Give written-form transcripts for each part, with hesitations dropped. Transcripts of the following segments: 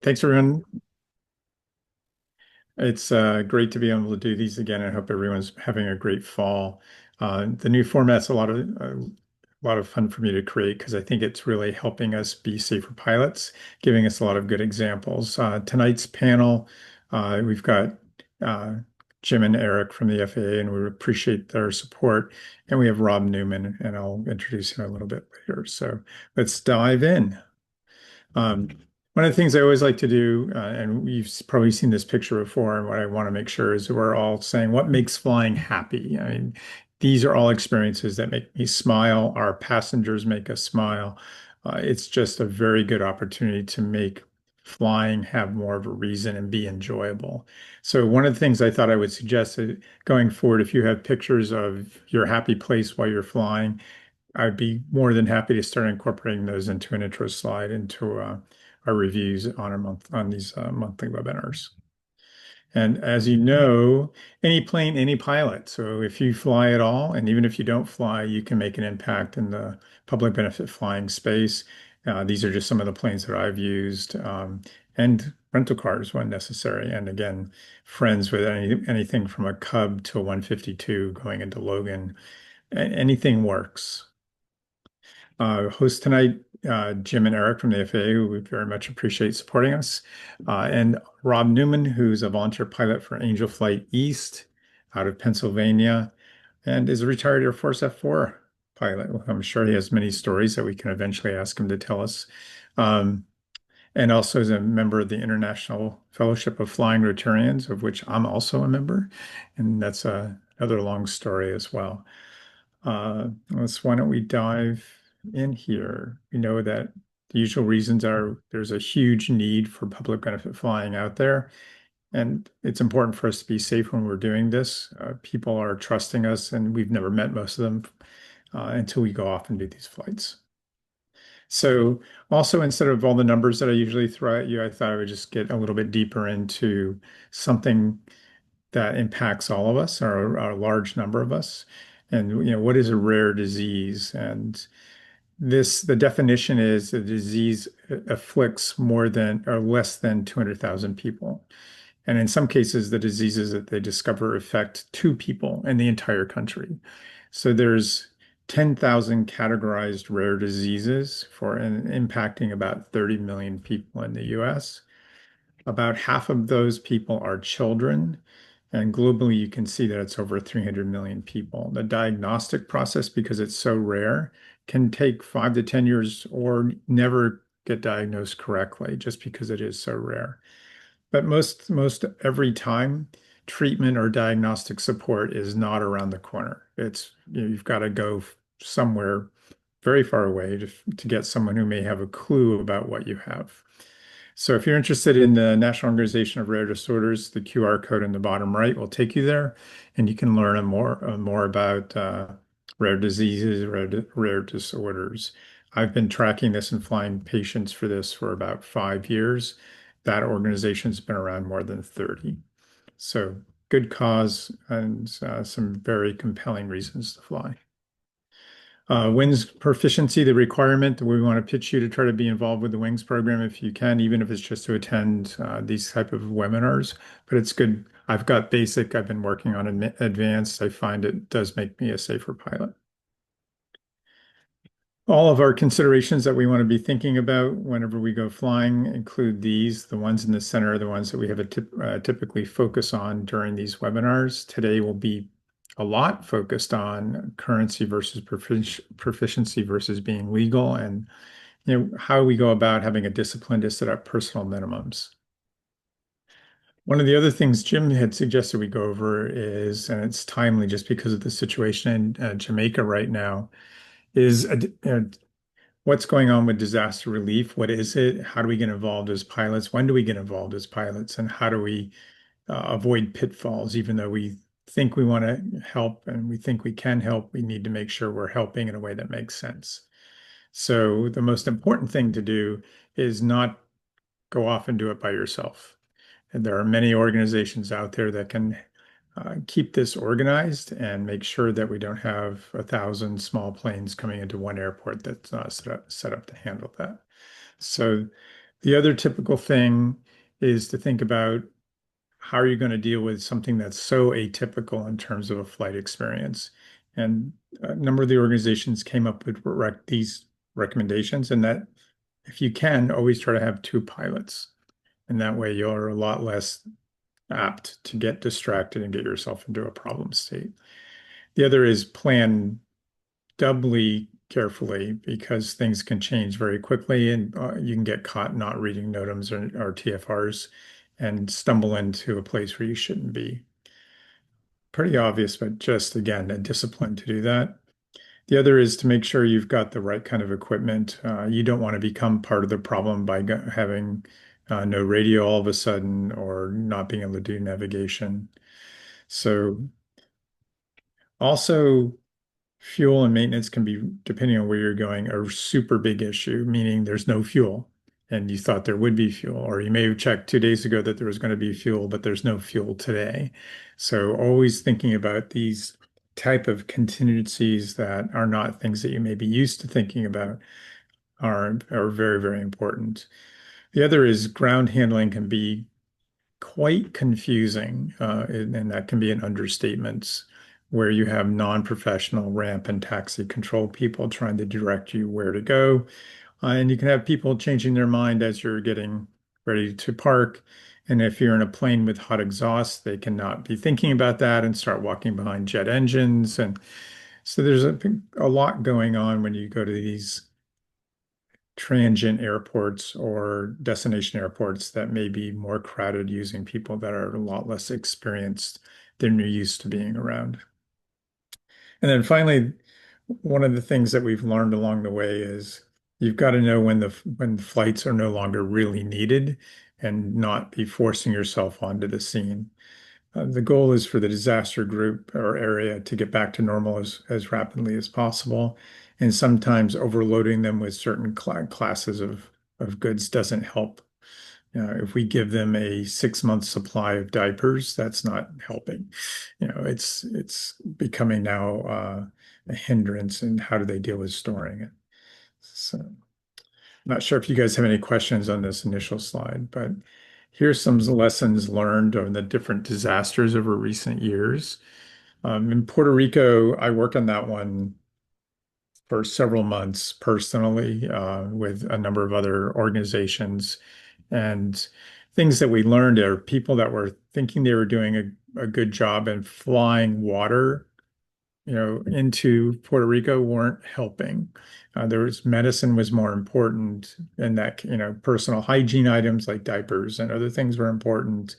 Thanks, everyone. It's great to be able to do these again. I hope everyone's having a great fall. The new format's a lot of fun for me to create because I think it's really helping us be safer pilots, giving us a lot of good examples. Tonight's panel, we've got uh, Jim and Eric from the FAA, and we appreciate their support. And we have Rob Newman, and I'll introduce him a little bit later. So let's dive in. Um, One of the things I always like to do, and you've probably seen this picture before, and what I want to make sure is we're all saying what makes flying happy. I mean, these are all experiences that make me smile. Our passengers make us smile. It's just a very good opportunity to make flying have more of a reason and be enjoyable. So one of the things I thought I would suggest going forward, if you have pictures of your happy place while you're flying, I'd be more than happy to start incorporating those into an intro slide into our reviews on these monthly webinars. And as you know, any plane, any pilot. So if you fly at all, and even if you don't fly, you can make an impact in the public benefit flying space. These are just some of the planes that I've used, and rental cars when necessary. And again, friends with anything from a Cub to a 152 going into Logan, anything works. Host tonight, Jim and Eric from the FAA, who we very much appreciate supporting us, and Rob Newman, who's a volunteer pilot for Angel Flight East out of Pennsylvania, and is a retired Air Force F4 pilot. I'm sure he has many stories that we can eventually ask him to tell us. Um, and also is a member of the International Fellowship of Flying Rotarians, of which I'm also a member, and that's another long story as well. Why don't we dive in here? We know that the usual reasons are there's a huge need for public benefit flying out there, and it's important for us to be safe when we're doing this. People are trusting us, and we've never met most of them until we go off and do these flights. So also, instead of all the numbers that I usually throw at you, I thought I would just get a little bit deeper into something that impacts all of us, or a large number of us. And what is a rare disease? And the definition is the disease afflicts more than or less than 200,000 people. And in some cases, the diseases that they discover affect two people in the entire country. So there's 10,000 categorized rare diseases for and impacting about 30 million people in the US. About half of those people are children, and globally, you can see that it's over 300 million people. The diagnostic process, because it's so rare, can take 5 to 10 years or never get diagnosed correctly just because it is so rare. But most every time, treatment or diagnostic support is not around the corner. You've got to go somewhere very far away to get someone who may have a clue about what you have. So if you're interested in the National Organization of Rare Disorders, the QR code in the bottom right will take you there, and you can learn more about rare diseases, rare disorders. I've been tracking this and flying patients for this for about 5 years. That organization's been around more than 30. So good cause and some very compelling reasons to fly. Wings proficiency, the requirement, we want to pitch you to try to be involved with the Wings program if you can, even if it's just to attend these type of webinars. But it's good. I've got basic, I've been working on advanced. I find it does make me a safer pilot. All of our considerations that we want to be thinking about whenever we go flying include these. The ones in the center are the ones that we have a typically focus on during these webinars. Today will be a lot focused on currency versus proficiency versus being legal, and how we go about having a discipline to set up personal minimums. One of the other things Jim had suggested we go over is, and it's timely just because of the situation in Jamaica right now, is what's going on with disaster relief? What is it? How do we get involved as pilots? When do we get involved as pilots? And how do we avoid pitfalls? Even though we think we want to help and we think we can help, we need to make sure we're helping in a way that makes sense. So the most important thing to do is not go off and do it by yourself. And there are many organizations out there that can keep this organized and make sure that we don't have 1,000 small planes coming into one airport that's set up to handle that. So The other typical thing is to think about how are you going to deal with something that's so atypical in terms of a flight experience. And a number of the organizations came up with these recommendations, and that if you can, always try to have two pilots. And that way you're a lot less apt to get distracted and get yourself into a problem state. The other is plan doubly carefully because things can change very quickly and you can get caught not reading NOTAMs or TFRs and stumble into a place where you shouldn't be. Pretty obvious, but just again, a discipline to do that. The other is to make sure you've got the right kind of equipment. You don't want to become part of the problem by having no radio all of a sudden or not being able to do navigation. So also fuel and maintenance can be, depending on where you're going, a super big issue, meaning there's no fuel and you thought there would be fuel, or you may have checked 2 days ago that there was going to be fuel, but there's no fuel today. So always thinking about these type of contingencies that are not things that you may be used to thinking about are very, very important. The other is ground handling can be quite confusing, and that can be an understatement where you have non-professional ramp and taxi control people trying to direct you where to go. And you can have people changing their mind as you're getting ready to park. And if you're in a plane with hot exhaust, they cannot be thinking about that and start walking behind jet engines. And so there's a lot going on when you go to these transient airports or destination airports that may be more crowded using people that are a lot less experienced than you're used to being around. And then finally, one of the things that we've learned along the way is you've got to know when the flights are no longer really needed and not be forcing yourself onto the scene. The goal is for the disaster group or area to get back to normal as rapidly as possible. And sometimes overloading them with certain classes of goods doesn't help. If we give them a 6 month supply of diapers, that's not helping. It's becoming now a hindrance in how do they deal with storing it. So I'm not sure if you guys have any questions on this initial slide, but here's some lessons learned on the different disasters over recent years. In Puerto Rico, I worked on that one for several months personally with a number of other organizations. And things that we learned are people that were thinking they were doing a good job in flying water, into Puerto Rico weren't helping. There was medicine was more important, and that, personal hygiene items like diapers and other things were important.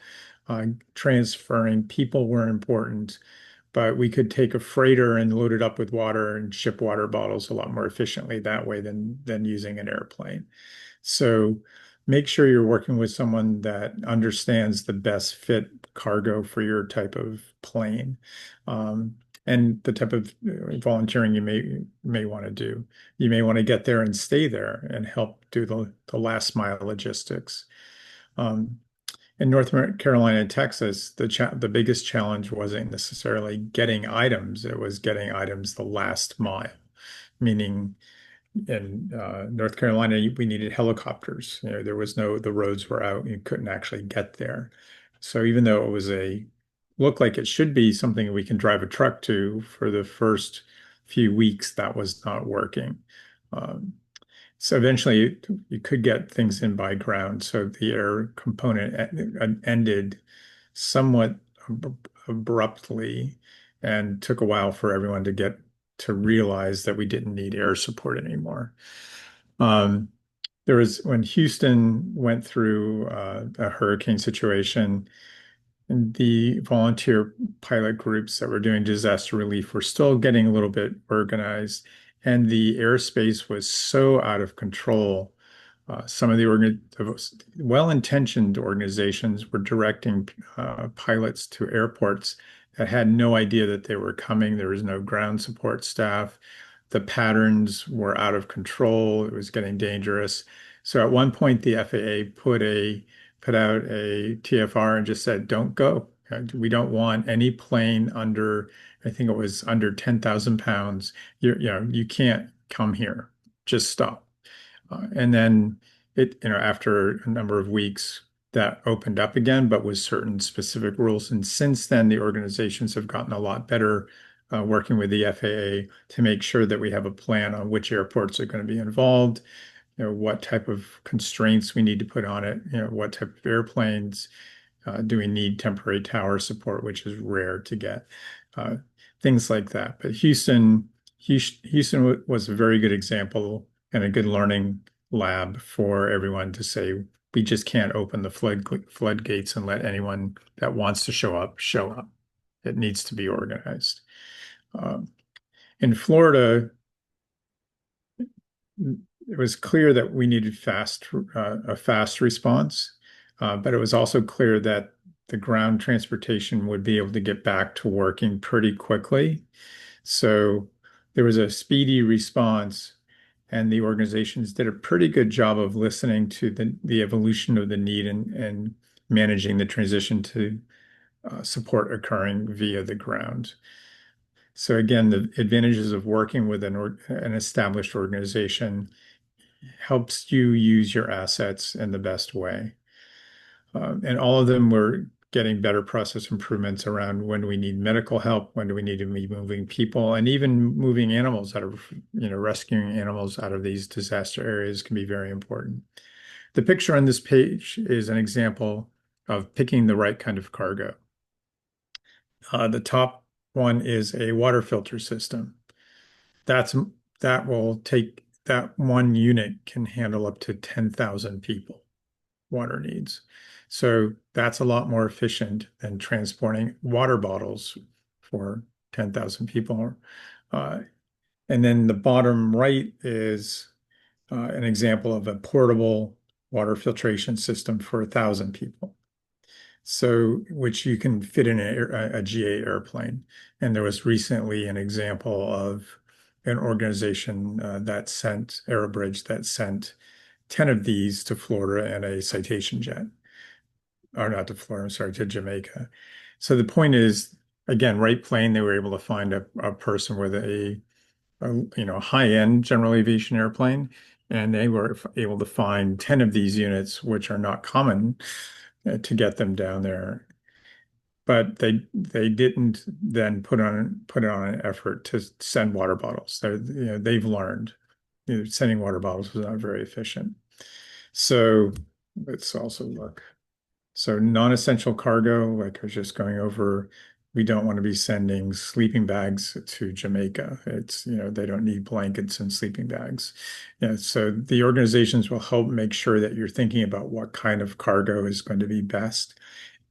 Transferring people were important, but we could take a freighter and load it up with water and ship water bottles a lot more efficiently that way than using an airplane. So make sure you're working with someone that understands the best fit cargo for your type of plane. And the type of volunteering you may want to do. You may want to get there and stay there and help do the last mile logistics. Um, in North Carolina and Texas, the biggest challenge wasn't necessarily getting items; it was getting items the last mile, meaning in North Carolina, we needed helicopters. There was the roads were out. You couldn't actually get there. So even though it was looked like it should be something we can drive a truck to for the first few weeks, that was not working. Um, so eventually you could get things in by ground. So the air component ended somewhat abruptly and took a while for everyone to get to realize that we didn't need air support anymore. Um, there was when Houston went through a hurricane situation, and the volunteer pilot groups that were doing disaster relief were still getting a little bit organized, and the airspace was so out of control. Some of the well-intentioned organizations were directing pilots to airports that had no idea that they were coming. There was no ground support staff. The patterns were out of control. It was getting dangerous. So at one point, the FAA put out a TFR and just said, "Don't go. We don't want any plane under, I think it was under 10,000 pounds. You can't come here. Just stop." And then after a number of weeks, that opened up again, but with certain specific rules. And since then, the organizations have gotten a lot better working with the FAA to make sure that we have a plan on which airports are going to be involved, what type of constraints we need to put on it, what type of airplanes, do we need temporary tower support, which is rare to get, uh, things like that. But Houston was a very good example and a good learning lab for everyone to say, we just can't open the floodgates and let anyone that wants to show up, show up. It needs to be organized. Um, in Florida, it was clear that we needed a fast response, but it was also clear that the ground transportation would be able to get back to working pretty quickly. So there was a speedy response, and the organizations did a pretty good job of listening to the evolution of the need and managing the transition to support occurring via the ground. So again, the advantages of working with an established organization helps you use your assets in the best way. And all of them were getting better process improvements around when we need medical help, when do we need to be moving people, and even moving animals out of, rescuing animals out of these disaster areas can be very important. The picture on this page is an example of picking the right kind of cargo. The top one is a water filter system. That's that one unit can handle up to 10,000 people water needs. So that's a lot more efficient than transporting water bottles for 10,000 people. Uh, and then the bottom right is an example of a portable water filtration system for 1,000 people. So, which you can fit in a GA airplane. And there was recently an example of an organization that sent Aerobridge that sent 10 of these to Florida and a Citation jet, or not to Florida, I'm sorry, to Jamaica. So the point is, again, right plane, they were able to find a person with a high-end general aviation airplane, and they were able to find 10 of these units, which are not common, to get them down there. But they didn't then put it on an effort to send water bottles. They've learned sending water bottles was not very efficient. So let's also look. So non-essential cargo, like I was just going over, we don't want to be sending sleeping bags to Jamaica. They don't need blankets and sleeping bags. Yeah, so the organizations will help make sure that you're thinking about what kind of cargo is going to be best.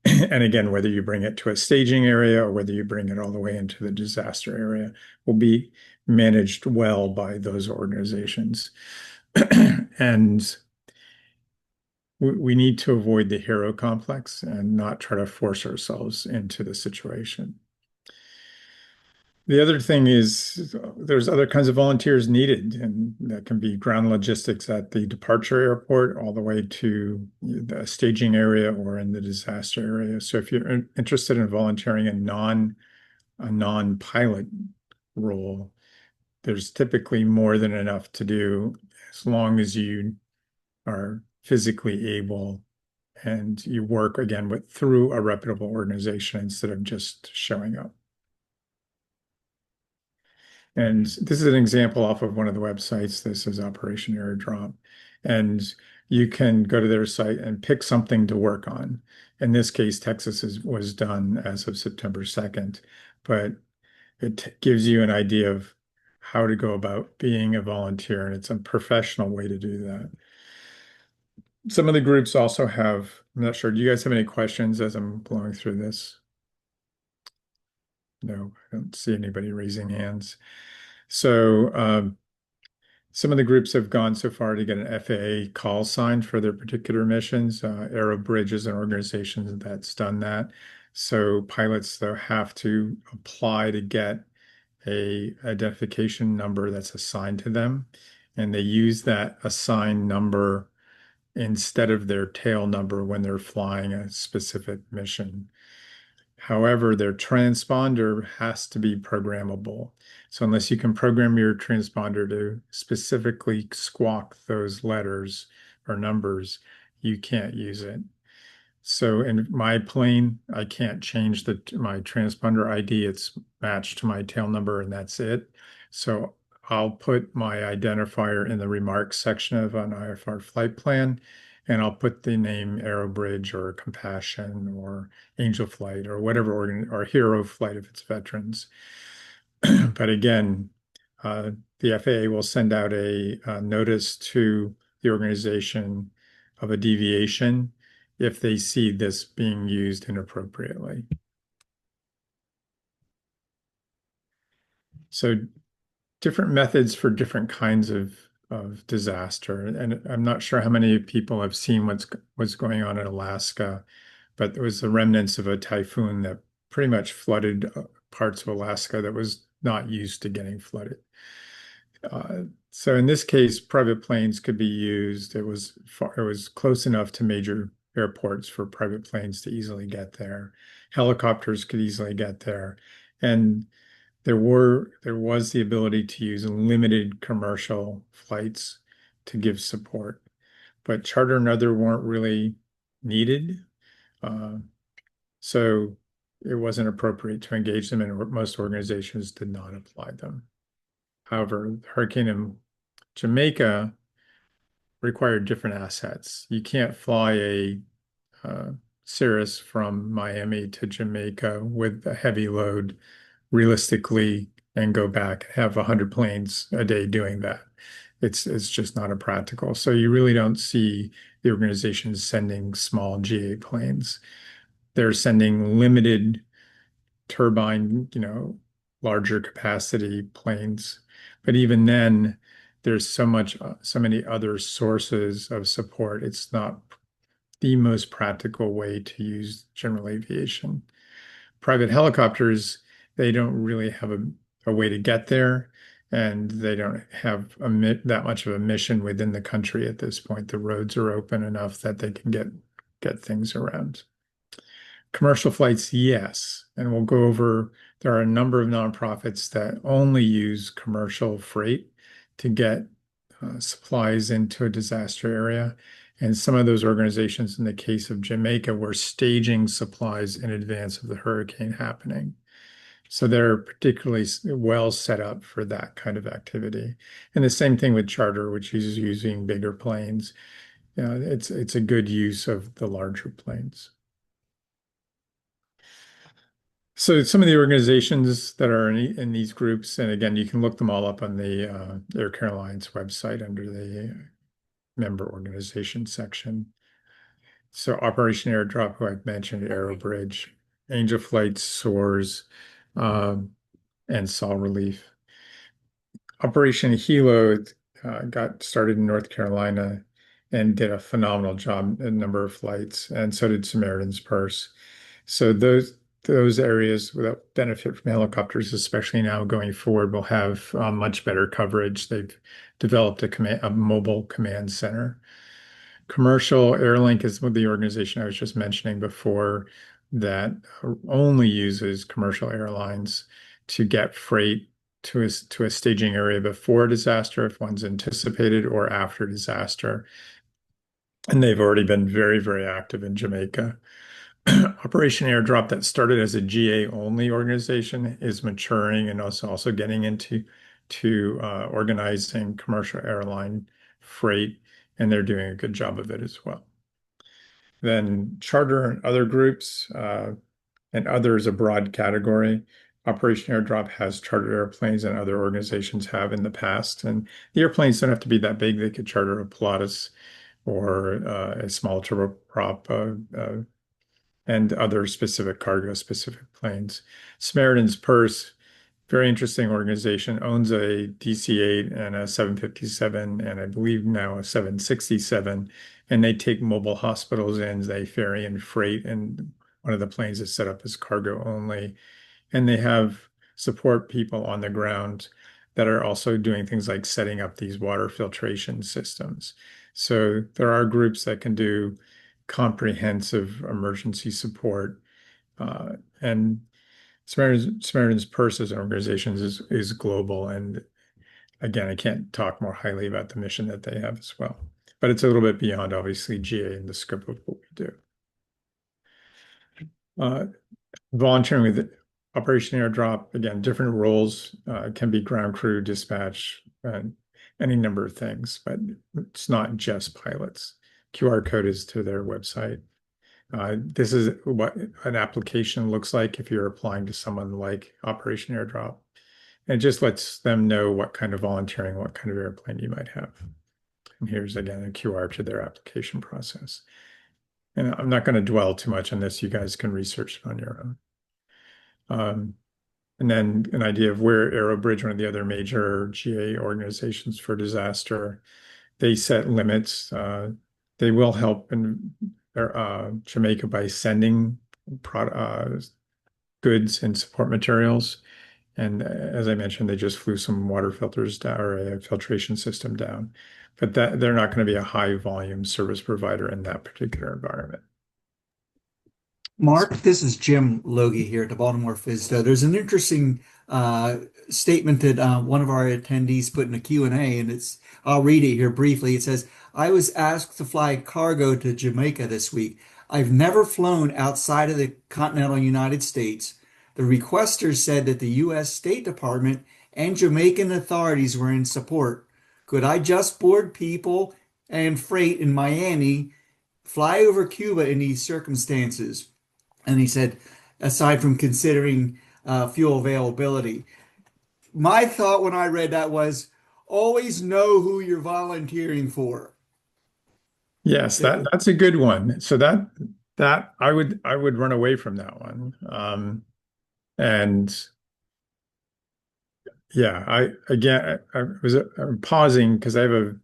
And again, whether you bring it to a staging area or whether you bring it all the way into the disaster area will be managed well by those organizations. And we need to avoid the hero complex and not try to force ourselves into the situation. The other thing is there's other kinds of volunteers needed, and that can be ground logistics at the departure airport all the way to the staging area or in the disaster area. So if you're interested in volunteering a non-pilot role, there's typically more than enough to do as long as you are physically able and you work again through a reputable organization instead of just showing up. And this is an example off of one of the websites. This is Operation Airdrop. And you can go to their site and pick something to work on. In this case, Texas was done as of September 2nd, but it gives you an idea of how to go about being a volunteer, and it's a professional way to do that. Some of the groups also have, I'm not sure, do you guys have any questions as I'm blowing through this? No, I don't see anybody raising hands. So some of the groups have gone so far to get an FAA call sign for their particular missions. Aerobridge is an organization that's done that. So pilots, though, have to apply to get a identification number that's assigned to them. And they use that assigned number instead of their tail number when they're flying a specific mission. However, their transponder has to be programmable. So unless you can program your transponder to specifically squawk those letters or numbers, you can't use it. So in my plane, I can't change my transponder ID. It's matched to my tail number and that's it. So I'll put my identifier in the remarks section of an IFR flight plan, and I'll put the name Aerobridge or Compassion or Angel Flight or whatever organ or Hero Flight if it's veterans. But again, the FAA will send out a notice to the organization of a deviation if they see this being used inappropriately. So different methods for different kinds of disaster. And I'm not sure how many people have seen what's going on in Alaska, but there was the remnants of a typhoon that pretty much flooded parts of Alaska that was not used to getting flooded. So in this case, private planes could be used. It was close enough to major airports for private planes to easily get there. Helicopters could easily get there. And there was the ability to use limited commercial flights to give support, but charter and other weren't really needed. Uh, so it wasn't appropriate to engage them, and most organizations did not apply them. However, hurricane in Jamaica required different assets. You can't fly a uh, Cirrus from Miami to Jamaica with a heavy load realistically and go back and have 100 planes a day doing that. It's just not a practical. So you really don't see the organizations sending small GA planes. They're sending limited turbine, larger capacity planes. But even then, there's so many other sources of support. It's not the most practical way to use general aviation. Private helicopters, they don't really have a way to get there, and they don't have that much of a mission within the country at this point. The roads are open enough that they can get things around. Commercial flights, yes. And we'll go over, there are a number of nonprofits that only use commercial freight to get supplies into a disaster area. And some of those organizations, in the case of Jamaica, were staging supplies in advance of the hurricane happening. So they're particularly well set up for that kind of activity. And the same thing with charter, which is using bigger planes. It's a good use of the larger planes. So some of the organizations that are in these groups, and again, you can look them all up on the Air Carolines website under the member organization section. So Operation Airdrop, who I've mentioned, Aerobridge, Angel Flight, SOARS, um, and Sol Relief. Operation Hilo got started in North Carolina and did a phenomenal job in a number of flights, and so did Samaritan's Purse. So those areas that benefit from helicopters, especially now going forward, will have much better coverage. They've developed a mobile command center. Commercial Airlink is the organization I was just mentioning before that only uses commercial airlines to get freight to a staging area before disaster, if one's anticipated, or after disaster. And they've already been very, very active in Jamaica. Operation Airdrop, that started as a GA only organization, is maturing and also getting into organizing commercial airline freight, and they're doing a good job of it as well. Then charter and other groups, and other is a broad category. Operation Airdrop has chartered airplanes, and other organizations have in the past. And the airplanes don't have to be that big. They could charter a Pilatus or a small turboprop and other specific cargo specific planes. Samaritan's Purse, very interesting organization, owns a DC-8 and a 757 and I believe now a 767, and they take mobile hospitals in, they ferry in freight, and one of the planes is set up as cargo only, and they have support people on the ground that are also doing things like setting up these water filtration systems. So there are groups that can do comprehensive emergency support, and Samaritan's Purse as an organization is global. And again, I can't talk more highly about the mission that they have as well. but it's a little bit beyond obviously GA and the scope of what we do. Uh, Volunteering with Operation Airdrop, again, different roles, can be ground crew, dispatch, any number of things, but it's not just pilots. QR code is to their website. This is what an application looks like if you're applying to someone like Operation Airdrop. And it just lets them know what kind of volunteering, what kind of airplane you might have. And here's again a QR to their application process. And I'm not going to dwell too much on this. You guys can research it on your own. And then an idea of where Aerobridge, one of the other major GA organizations for disaster, they set limits. They will help in Jamaica by sending goods and support materials. And as I mentioned, they just flew some water filters down or a filtration system down. But that they're not going to be a high volume service provider in that particular environment. Mark, this is Jim Logie here at the Baltimore FISDA. There's an interesting statement that one of our attendees put in a Q&A, and I'll read it here briefly. It says, I was asked to fly cargo to Jamaica this week. I've never flown outside of the continental United States. The requester said that the U.S. State Department and Jamaican authorities were in support. Could I just board people and freight in Miami, fly over Cuba in these circumstances? And he said, aside from considering fuel availability, my thought when I read that was always know who you're volunteering for. Yes, that's a good one. So that I would run away from that one. And yeah, I'm pausing because I've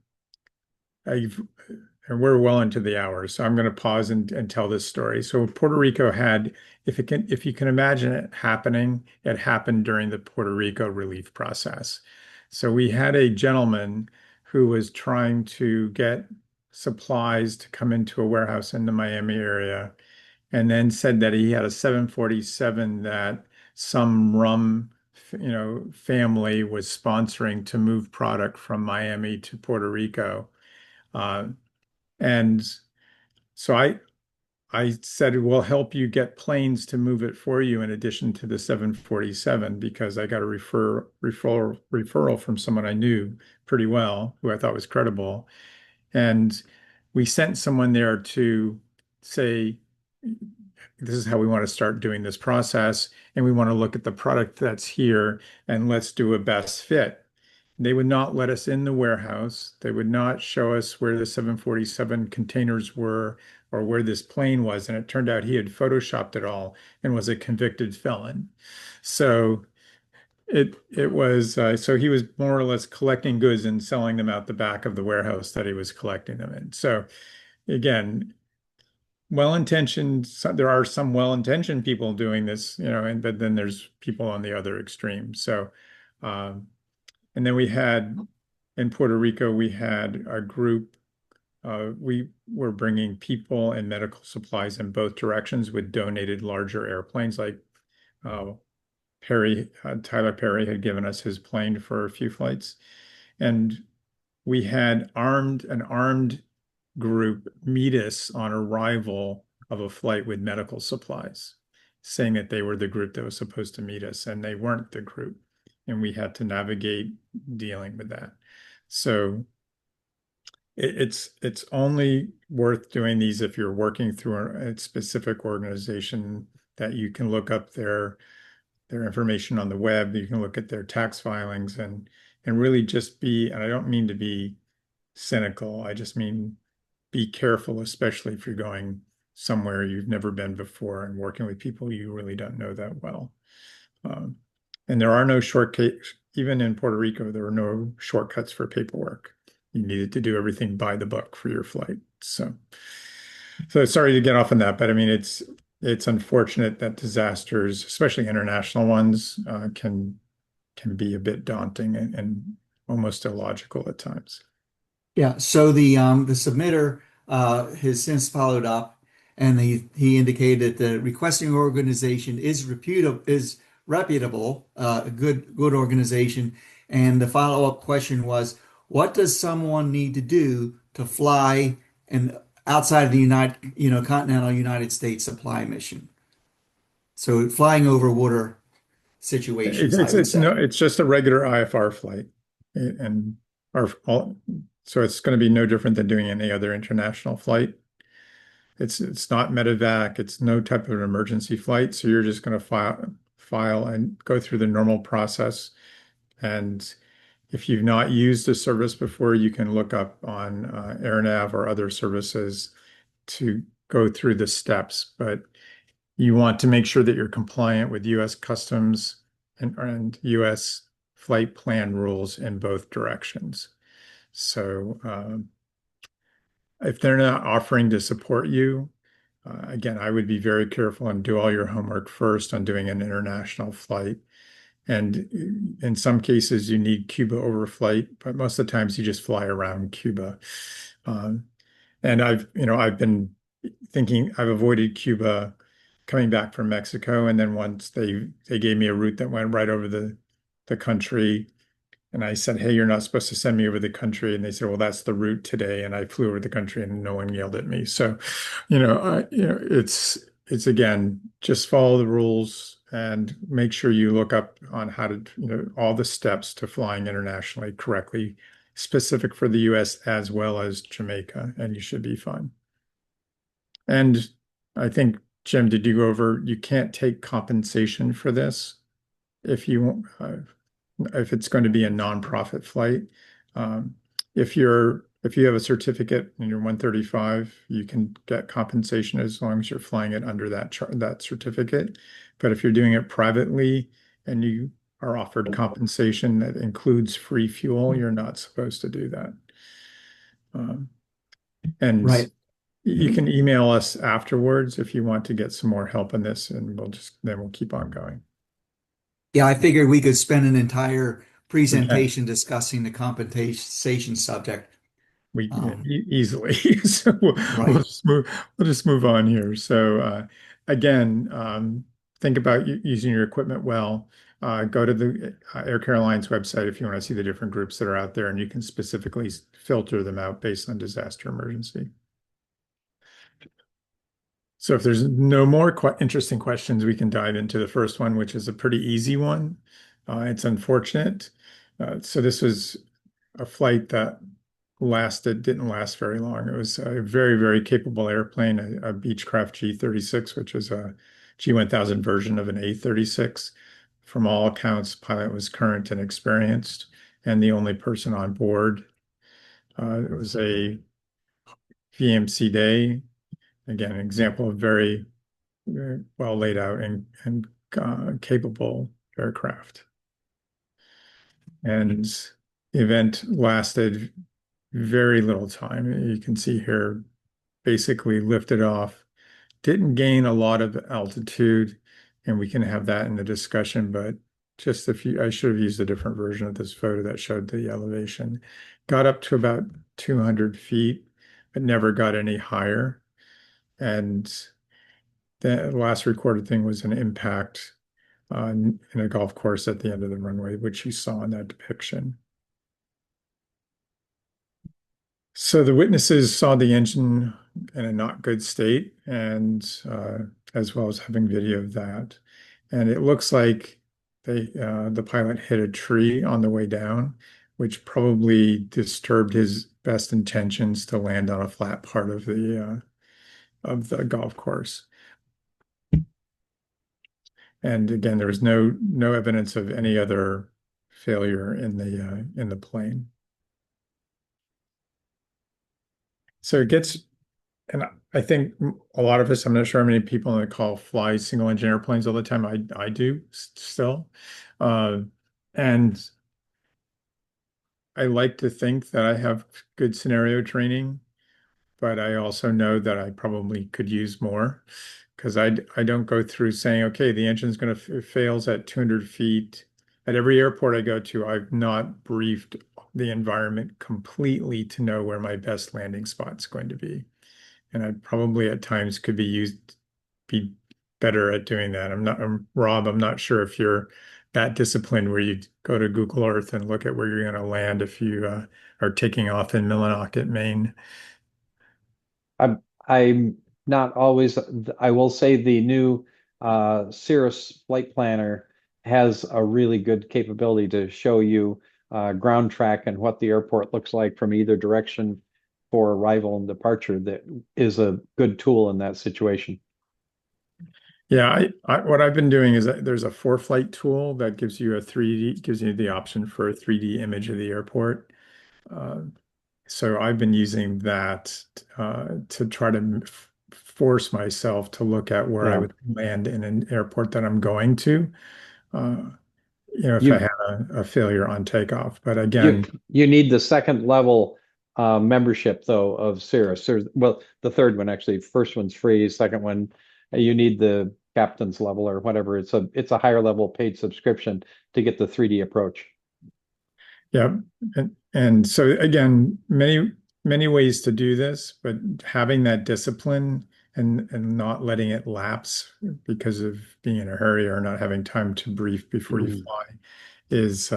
and we're well into the hour, so I'm going to pause and tell this story. So Puerto Rico had, if you can imagine it happening, it happened during the Puerto Rico relief process. So we had a gentleman who was trying to get supplies to come into a warehouse in the Miami area, and then said that he had a 747 that some family was sponsoring to move product from Miami to Puerto Rico. Uh, and so I said, we'll help you get planes to move it for you in addition to the 747 because I got a referral from someone I knew pretty well, who I thought was credible. And we sent someone there to say, this is how we want to start doing this process. And we want to look at the product that's here and let's do a best fit. They would not let us in the warehouse. They would not show us where the 747 containers were or where this plane was. And it turned out he had photoshopped it all and was a convicted felon. So it was so he was more or less collecting goods and selling them out the back of the warehouse that he was collecting them in. So again, well-intentioned, there are some well-intentioned people doing this, but then there's people on the other extreme. So and then we had in Puerto Rico, we had a group. We were bringing people and medical supplies in both directions with donated larger airplanes. Like Tyler Perry had given us his plane for a few flights, and we had an armed group meet us on arrival of a flight with medical supplies, saying that they were the group that was supposed to meet us, and they weren't the group. And we had to navigate dealing with that. So it's only worth doing these if you're working through a specific organization that you can look up their information on the web. You can look at their tax filings and really just and I don't mean to be cynical. I just mean be careful, especially if you're going somewhere you've never been before and working with people you really don't know that well. And there are no shortcuts. Even in Puerto Rico, there were no shortcuts for paperwork. You needed to do everything by the book for your flight. So sorry to get off on that, but I mean, it's unfortunate that disasters, especially international ones, can be a bit daunting and almost illogical at times. Yeah, so the submitter has since followed up, and he indicated that the requesting organization is reputable, a good organization. And the follow-up question was, What does someone need to do to fly an outside of the continental United States supply mission? So flying over water situations, I would say. It's just a regular IFR flight, and our all, so it's going to be no different than doing any other international flight. It's not medevac. It's no type of emergency flight. So you're just going to file and go through the normal process. And if you've not used a service before, you can look up on AirNav or other services to go through the steps. But you want to make sure that you're compliant with U.S. Customs and U.S. flight plan rules in both directions. So if they're not offering to support you, again, I would be very careful and do all your homework first on doing an international flight. And in some cases, you need Cuba overflight, but most of the times you just fly around Cuba. Um, and I've been thinking I've avoided Cuba coming back from Mexico, and then once they gave me a route that went right over the country, and I said, "Hey, you're not supposed to send me over the country," and they said, "Well, that's the route today," and I flew over the country, and no one yelled at me. So, it's again just follow the rules and make sure you look up on how to all the steps to flying internationally correctly, specific for the U.S. as well as Jamaica, and you should be fine. And I think, Jim, did you go over, you can't take compensation for this if it's going to be a nonprofit flight. Um, if you have a certificate and you're 135, you can get compensation as long as you're flying it under that certificate. But if you're doing it privately and you are offered compensation that includes free fuel, you're not supposed to do that. Um, and Right. you Mhm. can email us afterwards if you want to get some more help in this, and we'll keep on going. Yeah, I figured we could spend an entire We can. presentation discussing the compensation subject. Um, Easily. So right. we'll just move on here. So again, think about using your equipment well. Go to the Air Caroline's website if you want to see the different groups that are out there, and you can specifically filter them out based on disaster emergency. So if there's no more interesting questions, we can dive into the first one, which is a pretty easy one. It's unfortunate. So this was a flight that didn't last very long. It was a very, very capable airplane, a Beechcraft G-36, which is a G-1000 version of an A-36. From all accounts, pilot was current and experienced, and the only person on board. It was a VMC day. Again, an example of very, very well laid out and capable aircraft. And the event lasted very little time. You can see here, basically lifted off, didn't gain a lot of altitude, and we can have that in the discussion, but just a few, I should have used a different version of this photo that showed the elevation. Got up to about 200 feet, but never got any higher. And the last recorded thing was an impact in a golf course at the end of the runway, which you saw in that depiction. So the witnesses saw the engine in a not good state, and as well as having video of that. And it looks like the pilot hit a tree on the way down, which probably disturbed his best intentions to land on a flat part of the golf course. And again, there was no evidence of any other failure in the plane. So it gets And I think a lot of us, I'm not sure how many people on the call fly single engine airplanes all the time. I do still. Uh, and I like to think that I have good scenario training, but I also know that I probably could use more because I don't go through saying, okay, the engine's going to fails at 200 feet. At every airport I go to, I've not briefed the environment completely to know where my best landing spot's going to be. And I probably at times be better at doing that. Rob, I'm not sure if you're that discipline where you go to Google Earth and look at where you're going to land if you are taking off in Millinocket, Maine. I'm not always, I will say the new Cirrus flight planner has a really good capability to show you ground track and what the airport looks like from either direction for arrival and departure. That is a good tool in that situation. Yeah, what I've been doing is that there's a ForeFlight tool that gives you a 3D, gives you the option for a 3D image of the airport. Uh, so I've been using that to try to force myself to look at where I Yeah. would land in an airport that I'm going to, uh, if I You had a failure on takeoff. But you again, you need the second level membership though of Cirrus. Well, the third one actually. First one's free. Second one, you need the captain's level or whatever. It's a higher level paid subscription to get the 3D approach. yeah, and so again, many ways to do this, but having that discipline and not letting it lapse because of being in a hurry or not having time to brief before you Mhm. fly is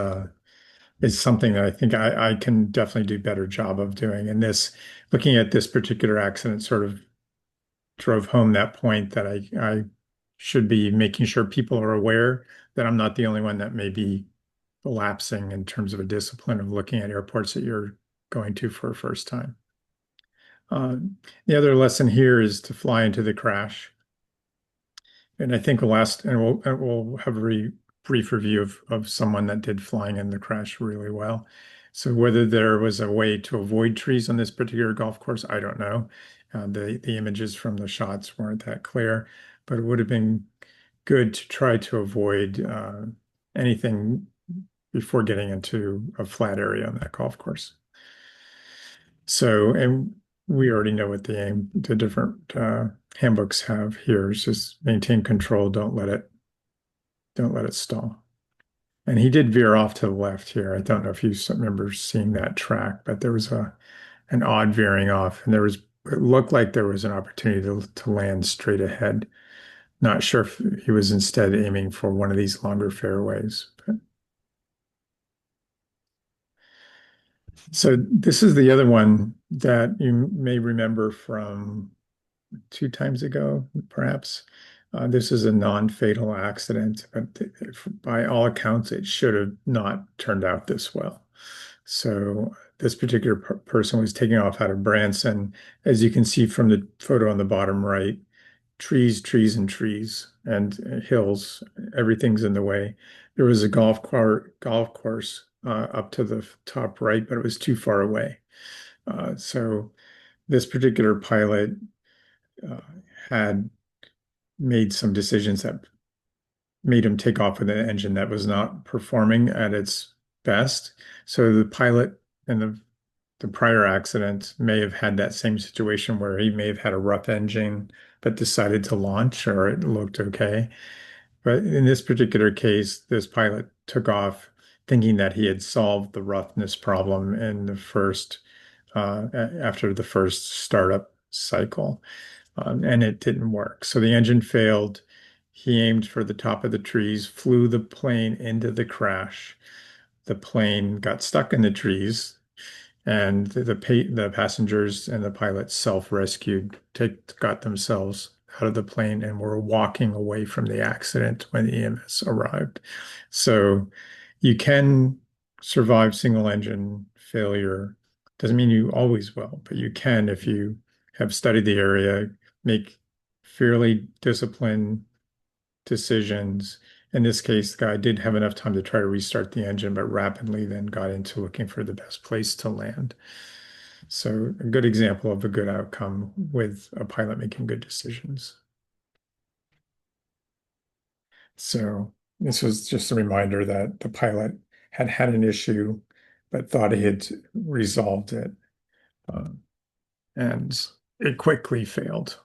is something that I think I can definitely do better job of doing. And this, looking at this particular accident, sort of drove home that point that I should be making sure people are aware that I'm not the only one that may be lapsing in terms of a discipline of looking at airports that you're going to for a first time. Uh, the other lesson here is to fly into the crash. And I think we'll have a brief review of someone that did flying in the crash really well. So whether there was a way to avoid trees on this particular golf course, I don't know. The images from the shots weren't that clear, but it would have been good to try to avoid anything before getting into a flat area on that golf course. So, and we already know what the different handbooks have here is just maintain control, don't let it stall. And he did veer off to the left here. I don't know if you remember seeing that track, but there was a an odd veering off, and it looked like there was an opportunity to land straight ahead. Not sure if he was instead aiming for one of these longer fairways. But, so this is the other one that you may remember from 2 times ago, perhaps. This is a non-fatal accident, but by all accounts, it should have not turned out this well. So this particular person was taking off out of Branson. As you can see from the photo on the bottom right, trees, trees, and trees, and hills. Everything's in the way. There was a golf course up to the top right, but it was too far away. So this particular pilot uh, had made some decisions that made him take off with an engine that was not performing at its best. So the pilot in the prior accident may have had that same situation where he may have had a rough engine but decided to launch or it looked okay. But in this particular case, this pilot took off thinking that he had solved the roughness problem in the first after the first startup cycle, and it didn't work. So the engine failed. He aimed for the top of the trees, flew the plane into the crash. The plane got stuck in the trees, and the passengers and the pilots self-rescued, got themselves out of the plane, and were walking away from the accident when the EMS arrived. So you can survive single engine failure. Doesn't mean you always will, but you can if you have studied the area, make fairly disciplined decisions. In this case, the guy did have enough time to try to restart the engine, but rapidly then got into looking for the best place to land. So a good example of a good outcome with a pilot making good decisions. So this was just a reminder that the pilot had an issue, but thought he had resolved it, uh, and it quickly failed.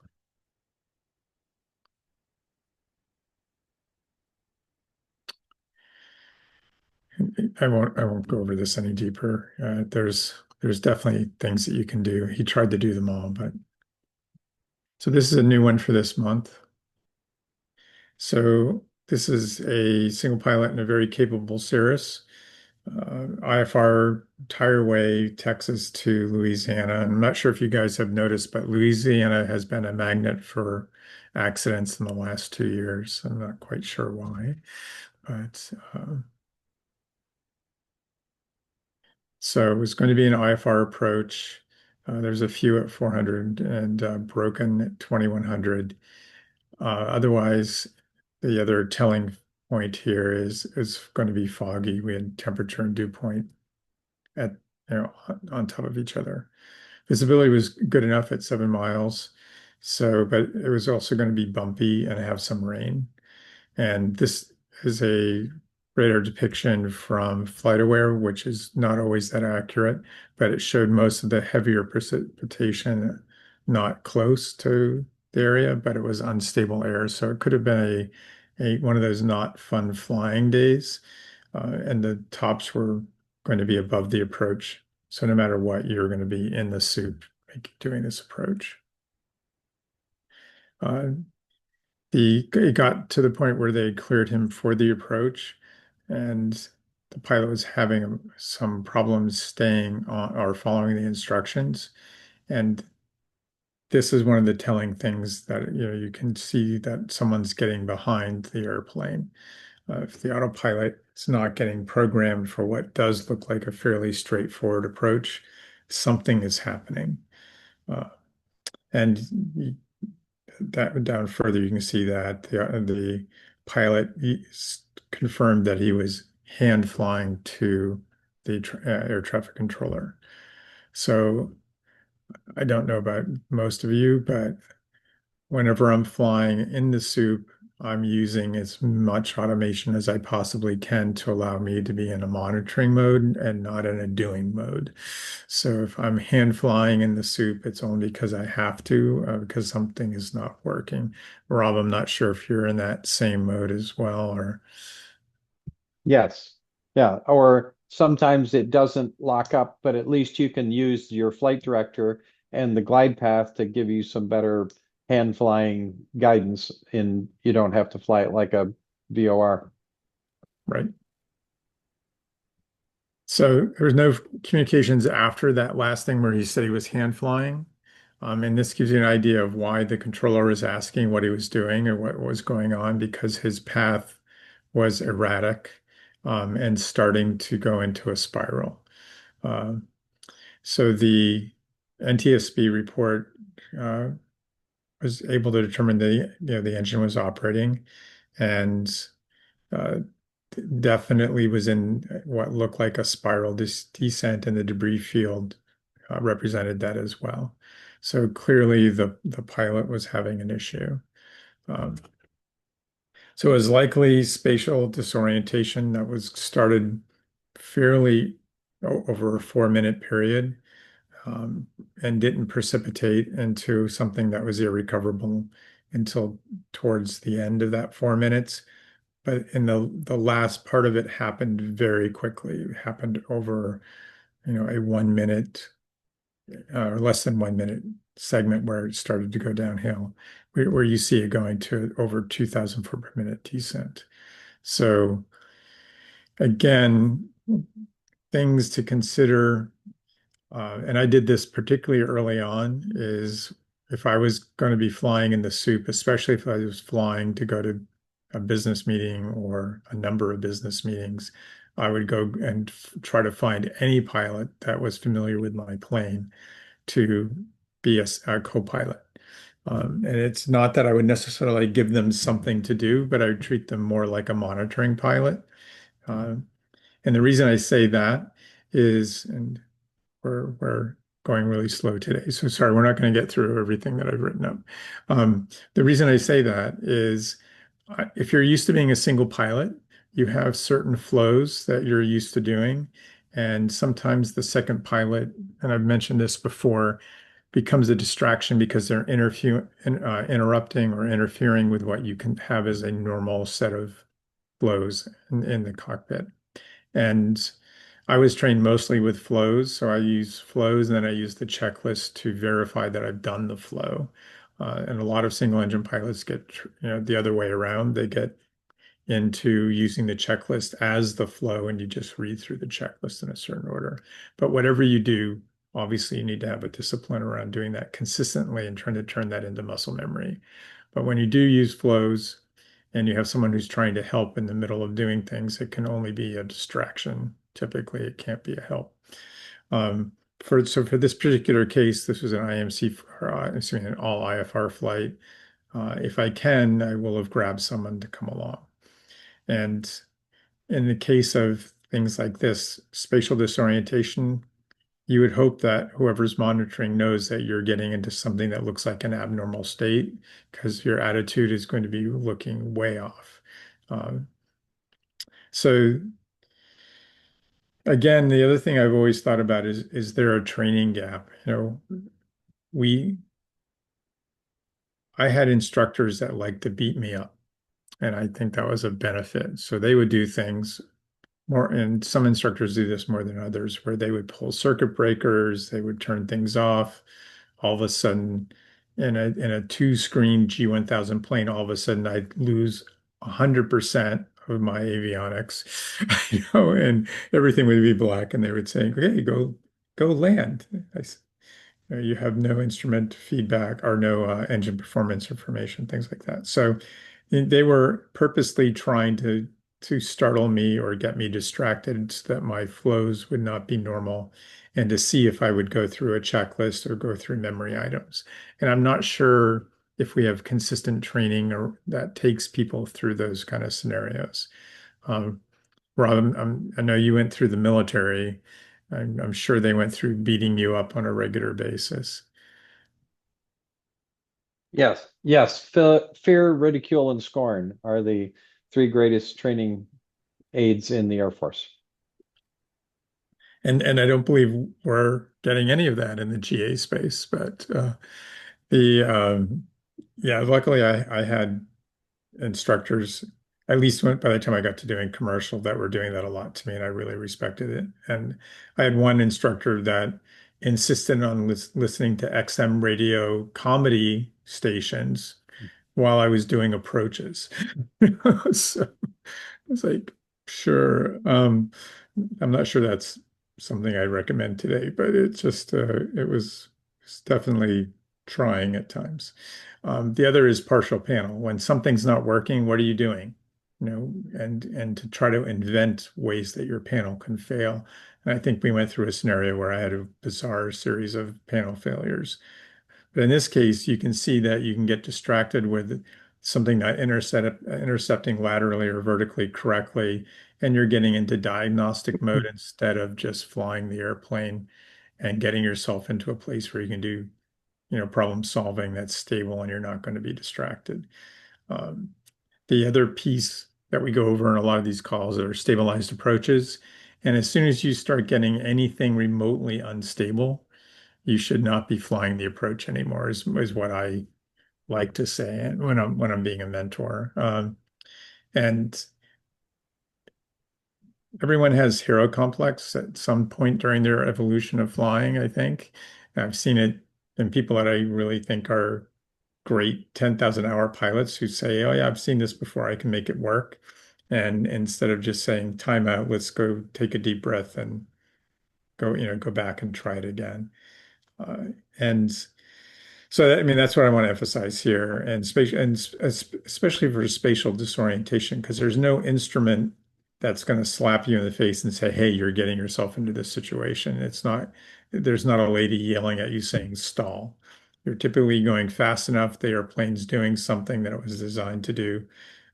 I won't go over this any deeper. There's definitely things that you can do. He tried to do them all, but so this is a new one for this month. So this is a single pilot and a very capable Cirrus. IFR Tireway, Texas to Louisiana. I'm not sure if you guys have noticed, but Louisiana has been a magnet for accidents in the last 2 years. I'm not quite sure why, but so it was going to be an IFR approach. There's a few at 400 and broken at 2100. Otherwise, the other telling point here is going to be foggy. We had temperature and dew point at on top of each other. Visibility was good enough at 7 miles. So, but it was also going to be bumpy and have some rain. And this is a radar depiction from FlightAware, which is not always that accurate, but it showed most of the heavier precipitation not close to the area, but it was unstable air. So it could have been a one of those not fun flying days. And the tops were going to be above the approach. So no matter what, you're going to be in the soup doing this approach. Uh, it got to the point where they cleared him for the approach, and the pilot was having some problems staying on or following the instructions. And this is one of the telling things that you can see that someone's getting behind the airplane. If the autopilot is not getting programmed for what does look like a fairly straightforward approach, something is happening. Uh, and that down further, you can see that the pilot confirmed that he was hand flying to the air traffic controller. So I don't know about most of you, but whenever I'm flying in the soup, I'm using as much automation as I possibly can to allow me to be in a monitoring mode and not in a doing mode. So if I'm hand flying in the soup, it's only because I have to, because something is not working. Rob, I'm not sure if you're in that same mode as well, or Yes. Yeah. Or sometimes it doesn't lock up, but at least you can use your flight director and the glide path to give you some better hand flying guidance, and you don't have to fly it like a VOR. right? So there was no communications after that last thing where he said he was hand flying. And this gives you an idea of why the controller was asking what he was doing or what was going on, because his path was erratic and starting to go into a spiral. Uh, so the NTSB report uh, was able to determine the engine was operating and uh, definitely was in what looked like a spiral descent, and the debris field represented that as well. So clearly the pilot was having an issue. Um, so it was likely spatial disorientation that was started fairly over a 4 minute period and didn't precipitate into something that was irrecoverable until towards the end of that 4 minutes. But in the last part of it happened very quickly. It happened over, a 1 minute or less than 1 minute segment where it started to go downhill, where you see it going to over 2,000 foot per minute descent. So again, things to consider, and I did this particularly early on, is if I was going to be flying in the soup, especially if I was flying to go to a business meeting or a number of business meetings, I would go and try to find any pilot that was familiar with my plane to be a co-pilot. And it's not that I would necessarily give them something to do, but I would treat them more like a monitoring pilot. Uh, and the reason I say that is, and we're going really slow today, so sorry, we're not going to get through everything that I've written up. The reason I say that is if you're used to being a single pilot, you have certain flows that you're used to doing. And sometimes the second pilot, and I've mentioned this before, becomes a distraction because they're interrupting or interfering with what you can have as a normal set of flows in the cockpit. And I was trained mostly with flows, so I use flows and then I use the checklist to verify that I've done the flow. And a lot of single engine pilots get, the other way around. They get into using the checklist as the flow and you just read through the checklist in a certain order. But whatever you do, obviously you need to have a discipline around doing that consistently and trying to turn that into muscle memory. But when you do use flows and you have someone who's trying to help in the middle of doing things, it can only be a distraction. Typically, it can't be a help. Um, for this particular case, this was an IMC, excuse me, an all IFR flight. If I can, I will have grabbed someone to come along. And in the case of things like this, spatial disorientation, you would hope that whoever's monitoring knows that you're getting into something that looks like an abnormal state because your attitude is going to be looking way off. Um, so again, the other thing I've always thought about is there a training gap? We I had instructors that liked to beat me up, and I think that was a benefit. So they would do things more, and some instructors do this more than others, where they would pull circuit breakers, they would turn things off. All of a sudden, in a two-screen G1000 plane, all of a sudden I'd lose 100% of my avionics, and everything would be black, and they would say, "Okay, go land." You have no instrument feedback or no engine performance information, things like that. So they were purposely trying to startle me or get me distracted so that my flows would not be normal and to see if I would go through a checklist or go through memory items. And I'm not sure if we have consistent training or that takes people through those kind of scenarios. Um, Rob, I know you went through the military. I'm sure they went through beating you up on a regular basis. Yes, yes. Fear, ridicule, and scorn are the three greatest training aids in the Air Force. And I don't believe we're getting any of that in the GA space, but the yeah, luckily I had instructors, at least by the time I got to doing commercial, that were doing that a lot to me, and I really respected it. And I had one instructor that insisted on listening to XM radio comedy stations while I was doing approaches. So it's like, sure. I'm not sure that's something I'd recommend today, but it's definitely trying at times. The other is partial panel. When something's not working, what are you doing? And to try to invent ways that your panel can fail. And I think we went through a scenario where I had a bizarre series of panel failures. But in this case, you can see that you can get distracted with something not intercepting laterally or vertically correctly, and you're getting into diagnostic mode instead of just flying the airplane and getting yourself into a place where you can do, problem solving that's stable and you're not going to be distracted. Um, the other piece that we go over in a lot of these calls are stabilized approaches. And as soon as you start getting anything remotely unstable, you should not be flying the approach anymore, is what I like to say when I'm being a mentor. And everyone has hero complex at some point during their evolution of flying, I think. I've seen it in people that I really think are great 10,000 hour pilots who say, "Oh yeah, I've seen this before. I can make it work." And instead of just saying time out, let's go take a deep breath and go back and try it again. And so, I mean, that's what I want to emphasize here, and especially for spatial disorientation, because there's no instrument that's going to slap you in the face and say, "Hey, you're getting yourself into this situation." There's not a lady yelling at you saying stall. You're typically going fast enough. The airplane's doing something that it was designed to do.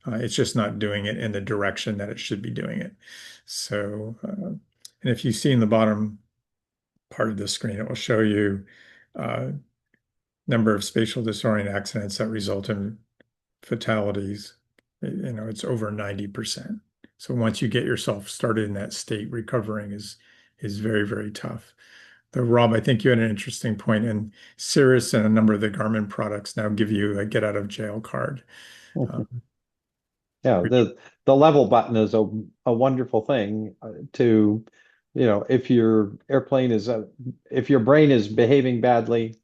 It's just not doing it in the direction that it should be doing it. So, and if you see in the bottom part of the screen, it will show you. Uh, Number of spatial disorient accidents that result in fatalities, it's over 90%. So once you get yourself started in that state, recovering is very, very tough. Though, Rob, I think you had an interesting point, and Cirrus and a number of the Garmin products now give you a get out of jail card. Uh, Yeah, which, the level button is a wonderful thing to, if your if your brain is behaving badly,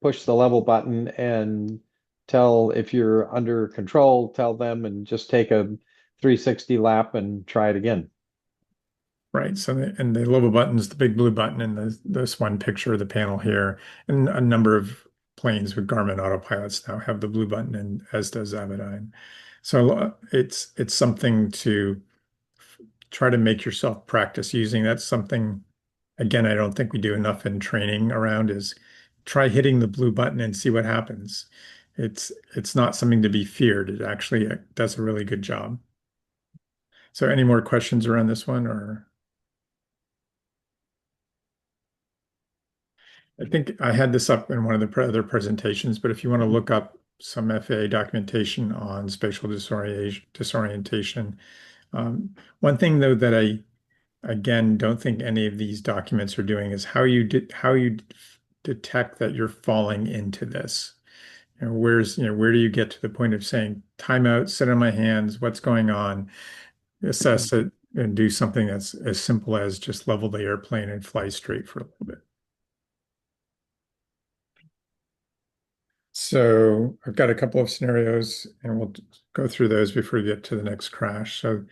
push the level button and tell if you're under control, tell them and just take a 360 lap and try it again. Right. So, and the little buttons, the big blue button in this one picture of the panel here, and a number of planes with Garmin autopilots now have the blue button, and as does Avidyne. So it's something to try to make yourself practice using. That's something, again, I don't think we do enough in training around is try hitting the blue button and see what happens. It's not something to be feared. It actually does a really good job. So any more questions around this one or? I think I had this up in one of the other presentations, but if you want to look up some FAA documentation on spatial disorientation, one thing though that I again don't think any of these documents are doing is how you detect that you're falling into this. Where do you get to the point of saying timeout, sit on my hands, what's going on, assess it, and do something that's as simple as just level the airplane and fly straight for a little bit. So I've got a couple of scenarios, and we'll go through those before we get to the next crash. So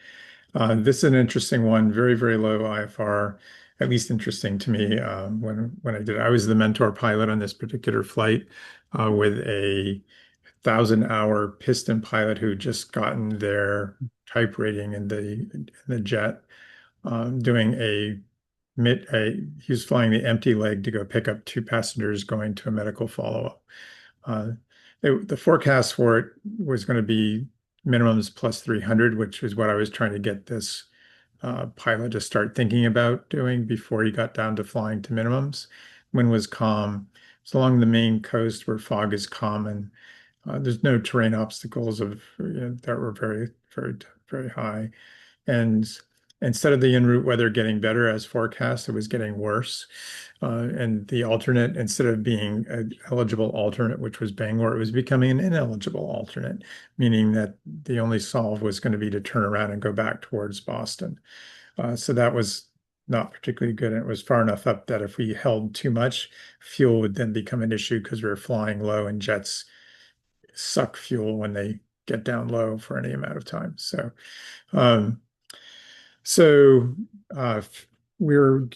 this is an interesting one, very, very low IFR, at least interesting to me when I did it. I was the mentor pilot on this particular flight with a 1,000-hour piston pilot who just gotten their type rating in the jet, doing he was flying the empty leg to go pick up two passengers going to a medical follow-up. Uh, the forecast for it was going to be minimums plus 300, which is what I was trying to get this pilot to start thinking about doing before he got down to flying to minimums. Wind was calm. It's along the main coast where fog is common. There's no terrain obstacles that were very, very, very high. And instead of the en route weather getting better as forecast, it was getting worse. And the alternate, instead of being an eligible alternate, which was Bangor, it was becoming an ineligible alternate, meaning that the only solve was going to be to turn around and go back towards Boston. So that was not particularly good. And it was far enough up that if we held too much, fuel would then become an issue because we were flying low and jets suck fuel when they get down low for any amount of time. Um, so uh, we were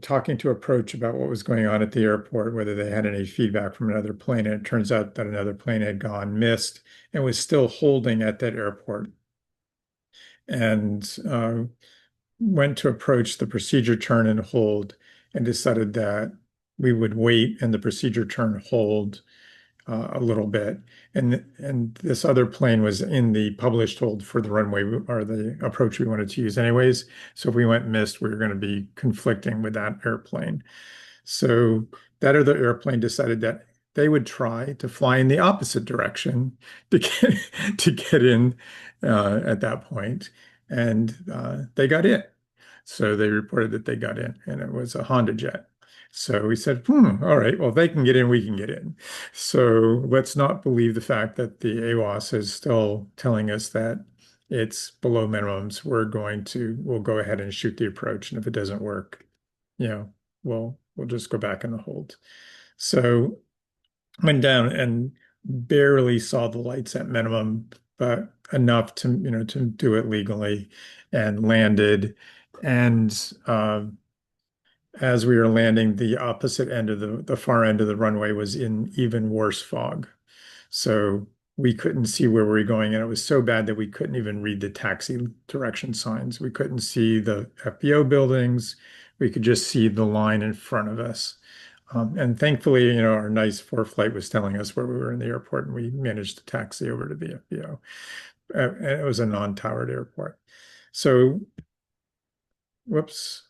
talking to approach about what was going on at the airport, whether they had any feedback from another plane. And it turns out that another plane had gone missed and was still holding at that airport. And went to approach the procedure turn and hold and decided that we would wait and the procedure turn hold a little bit. And this other plane was in the published hold for the runway or the approach we wanted to use anyways. So if we went missed, we were going to be conflicting with that airplane. So that other airplane decided that they would try to fly in the opposite direction to get in at that point, and they got in. So they reported that they got in, and it was a Honda jet. So we said, all right, well, they can get in, we can get in. So let's not believe the fact that the AWOS is still telling us that it's below minimums. We'll go ahead and shoot the approach. And if it doesn't work, you know, we'll just go back in the hold. So went down and barely saw the lights at minimum, but enough to do it legally and landed. And as we were landing, the opposite end of the far end of the runway was in even worse fog. So we couldn't see where we were going, and it was so bad that we couldn't even read the taxi direction signs. We couldn't see the FBO buildings. We could just see the line in front of us. And thankfully, our nice ForeFlight was telling us where we were in the airport, and we managed to taxi over to the FBO. And it was a non-towered airport. So, whoops.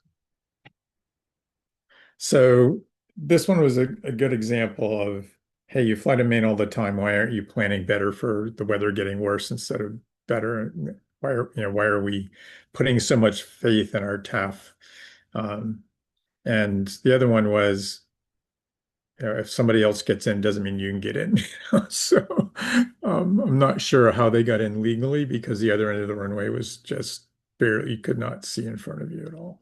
So this one was a good example of, hey, you fly to Maine all the time. Why aren't you planning better for the weather getting worse instead of better? Why are we putting so much faith in our TAF? And the other one was, if somebody else gets in, doesn't mean you can get in. So I'm not sure how they got in legally because the other end of the runway was just barely, you could not see in front of you at all.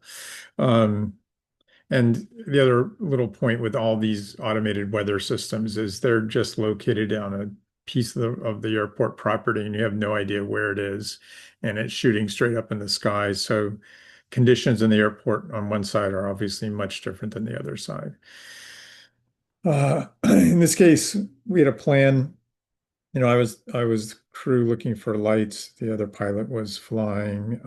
And the other little point with all these automated weather systems is they're just located on piece of the airport property and you have no idea where it is, and it's shooting straight up in the sky. So conditions in the airport on one side are obviously much different than the other side. In this case, we had a plan. I was crew looking for lights. The other pilot was flying.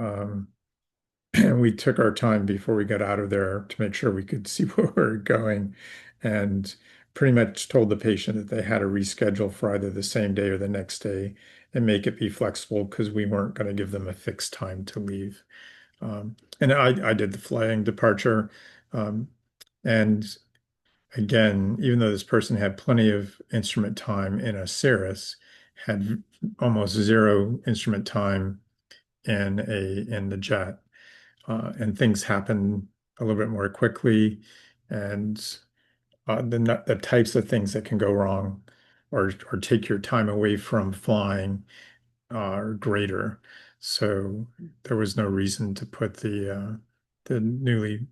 And we took our time before we got out of there to make sure we could see where we were going, and pretty much told the patient that they had to reschedule for either the same day or the next day and make it be flexible because we weren't going to give them a fixed time to leave. And I did the flying departure. Um, and again, even though this person had plenty of instrument time in a Cirrus, had almost zero instrument time in the jet, and things happen a little bit more quickly, and the types of things that can go wrong or take your time away from flying are greater. So there was no reason to put the newly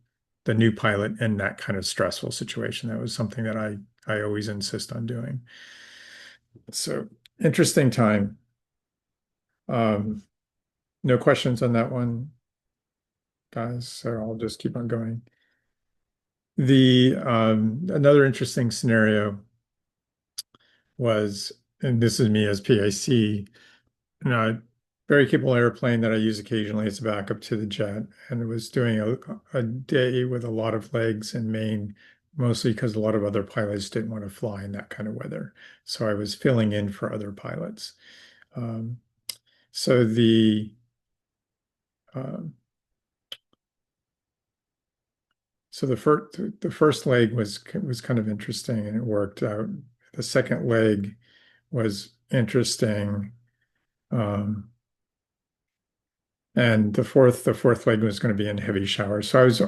the new pilot in that kind of stressful situation. That was something that I always insist on doing. So interesting time. Um, no questions on that one, guys. So I'll just keep on going. The another interesting scenario was, and this is me as PIC, a very capable airplane that I use occasionally as a backup to the jet, and it was doing a day with a lot of legs in Maine, mostly because a lot of other pilots didn't want to fly in that kind of weather. So I was filling in for other pilots. Um, so um, the first leg was kind of interesting and it worked out. The second leg was interesting. Um, and the fourth leg was going to be in heavy showers. So I was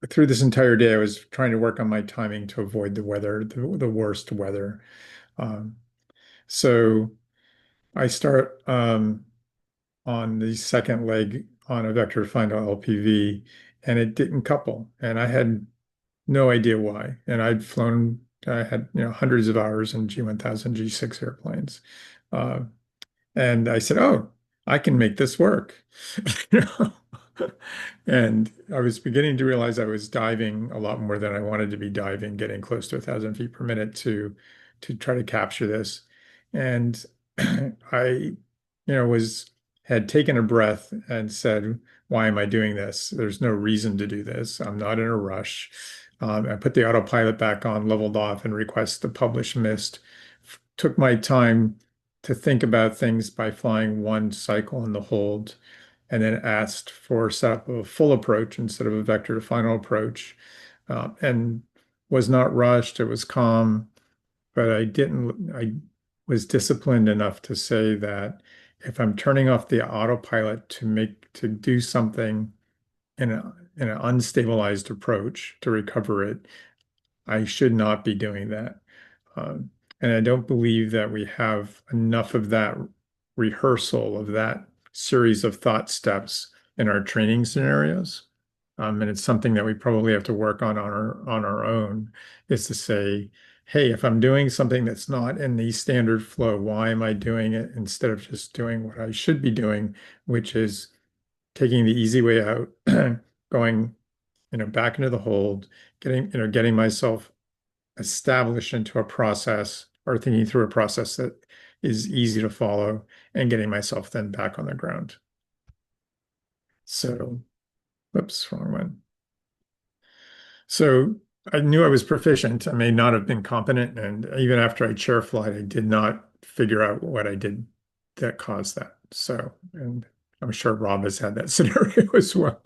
through this entire day, I was trying to work on my timing to avoid the weather, the worst weather. Um, so I start on the second leg on a vector find LPV, and it didn't couple, and I had no idea why. And I had hundreds of hours in G1000, G6 airplanes. Uh, and I said, "Oh, I can make this work." You know? And I was beginning to realize I was diving a lot more than I wanted to be diving, getting close to 1,000 feet per minute to try to capture this. And I, was had taken a breath and said, "Why am I doing this? There's no reason to do this. I'm not in a rush." I put the autopilot back on, leveled off, and request to publish missed. Took my time to think about things by flying one cycle in the hold, and then asked for setup of a full approach instead of a vector to final approach, and was not rushed. It was calm, but I was disciplined enough to say that if I'm turning off the autopilot to do something in an unstabilized approach to recover it, I should not be doing that. Um, and I don't believe that we have enough of that rehearsal of that series of thought steps in our training scenarios. And it's something that we probably have to work on our own, is to say, hey, if I'm doing something that's not in the standard flow, why am I doing it instead of just doing what I should be doing, which is taking the easy way out, going, back into the hold, getting myself established into a process or thinking through a process that is easy to follow and getting myself then back on the ground. So, whoops, wrong one. So I knew I was proficient. I may not have been competent. And even after I chair flight, I did not figure out what I did that caused that. So, and I'm sure Rob has had that scenario as well.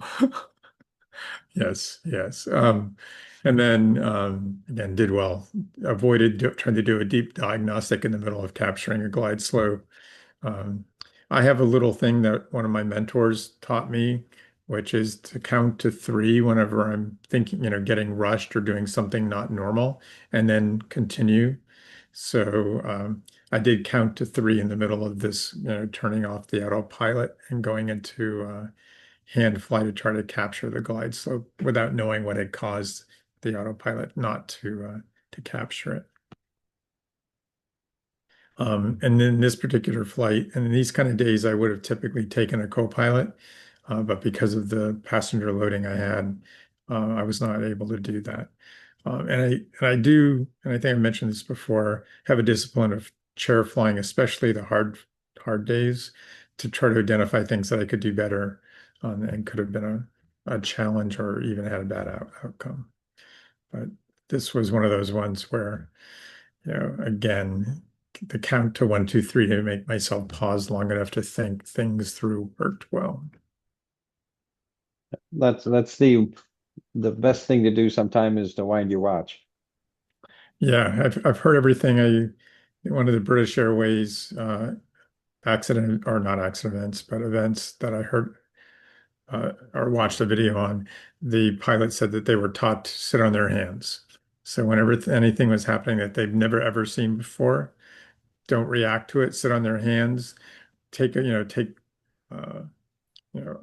Yes, yes. And then again, did well. Trying to do a deep diagnostic in the middle of capturing a glide slope. Um, I have a little thing that one of my mentors taught me, which is to count to three whenever I'm thinking, getting rushed or doing something not normal, and then continue. So I did count to three in the middle of this, turning off the autopilot and going into hand fly to try to capture the glide slope without knowing what had caused the autopilot not to capture it. And in this particular flight, and in these kind of days, I would have typically taken a co-pilot, but because of the passenger loading I had, I was not able to do that. And I do, and I think I mentioned this before, have a discipline of chair flying, especially the hard days, to try to identify things that I could do better, and could have been a challenge or even had a bad outcome. But this was one of those ones where, again, the count to one, two, three to make myself pause long enough to think things through worked well. That's the best thing to do sometime is to wind your watch. Yeah, I've heard everything. One of the British Airways accident or not accidents, but events that I heard or watched a video on, the pilot said that they were taught to sit on their hands. So whenever anything was happening that they've never ever seen before, don't react to it, sit on their hands, take uh, you know,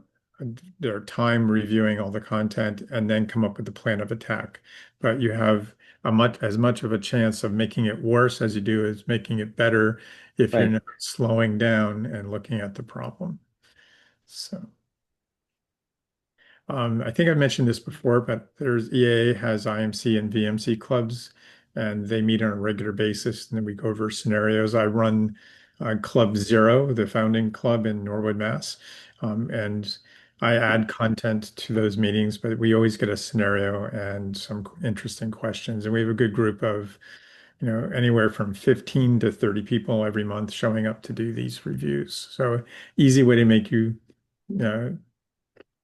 their time reviewing all the content and then come up with a plan of attack. But you have as much of a chance of making it worse as you do as making it better if you're Right. not slowing down and looking at the problem. So. I think I mentioned this before, but there's EAA has IMC and VMC clubs, and they meet on a regular basis, and then we go over scenarios. I run Club Zero, the founding club in Norwood, Mass, and I add content to those meetings, but we always get a scenario and some interesting questions. And we have a good group of, anywhere from 15 to 30 people every month showing up to do these reviews. So easy way to make you uh,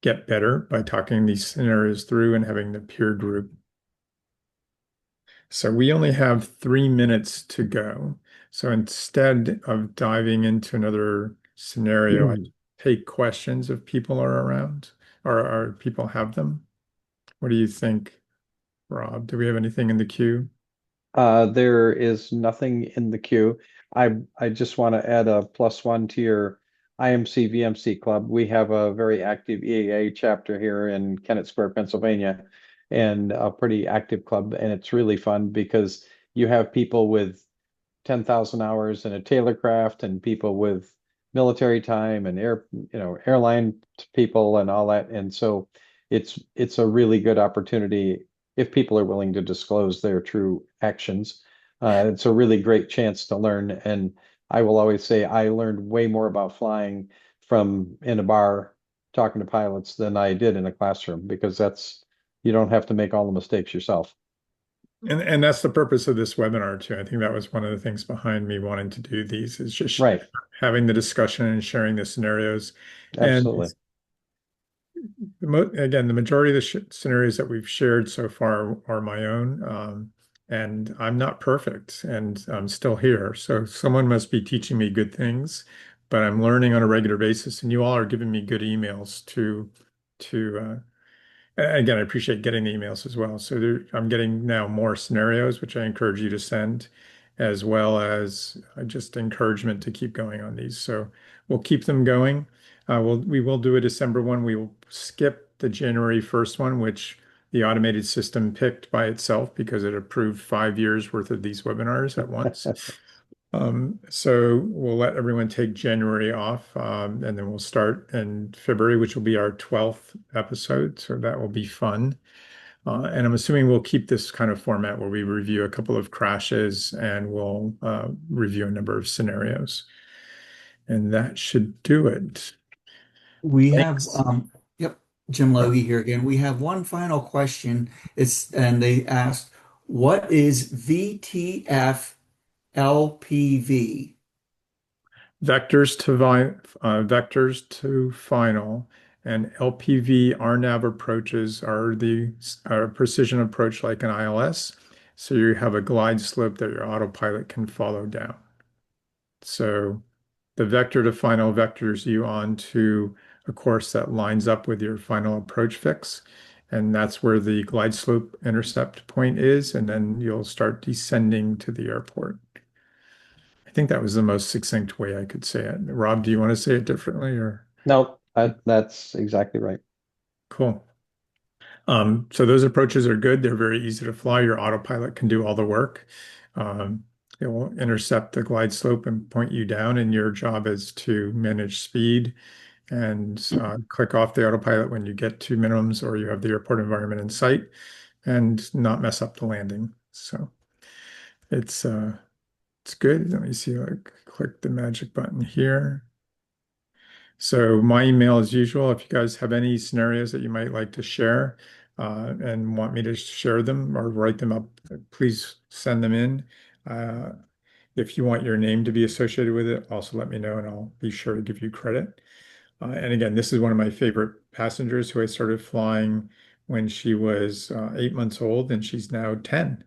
get better by talking these scenarios through and having the peer group. So we only have 3 minutes to go. So instead of diving into another scenario, I take questions if people are around or people have them. What do you think, Rob? Do we have anything in the queue? There is nothing in the queue. I just want to add a +1 to your IMC VMC club. We have a very active EAA chapter here in Kennett Square, Pennsylvania, and a pretty active club. And it's really fun because you have people with 10,000 hours in a Taylorcraft and people with military time and airline people and all that. And so it's a really good opportunity if people are willing to disclose their true actions. It's a really great chance to learn. And I will always say I learned way more about flying from in a bar talking to pilots than I did in a classroom because you don't have to make all the mistakes yourself. And that's the purpose of this webinar too. I think that was one of the things behind me wanting to do these is just Right. having the discussion and sharing the scenarios. And Absolutely. Again, the majority of the scenarios that we've shared so far are my own, and I'm not perfect, and I'm still here. So someone must be teaching me good things, but I'm learning on a regular basis, and you all are giving me good emails to again, I appreciate getting the emails as well. So I'm getting now more scenarios, which I encourage you to send, as well as just encouragement to keep going on these. So we'll keep them going. We will do a December one. We will skip the January 1st one, which the automated system picked by itself because it approved 5 years worth of these webinars at once. So we'll let everyone take January off, and then we'll start in February, which will be our 12th episode. So that will be fun. And I'm assuming we'll keep this kind of format where we review a couple of crashes and we'll review a number of scenarios. And that should do it. We have, Thanks. yep, Jim Logie here again. We have one final question. And they asked, what is VTF LPV? Vectors to final, and LPV RNAV approaches are the precision approach like an ILS. So you have a glide slope that your autopilot can follow down. So the vector to final vectors you onto a course that lines up with your final approach fix. And that's where the glide slope intercept point is. And then you'll start descending to the airport. I think that was the most succinct way I could say it. Rob, do you want to say it differently or No, that's exactly right. cool? So those approaches are good. They're very easy to fly. Your autopilot can do all the work. Um, It will intercept the glide slope and point you down, and your job is to manage speed and click off the autopilot when you get to minimums or you have the airport environment in sight and not mess up the landing. So it's uh, it's good. Let me see. Like, click the magic button here. So my email as usual, if you guys have any scenarios that you might like to share and want me to share them or write them up, please send them in. Uh, if you want your name to be associated with it, also let me know and I'll be sure to give you credit. And again, this is one of my favorite passengers who I started flying when she was 8 months old and she's now 10.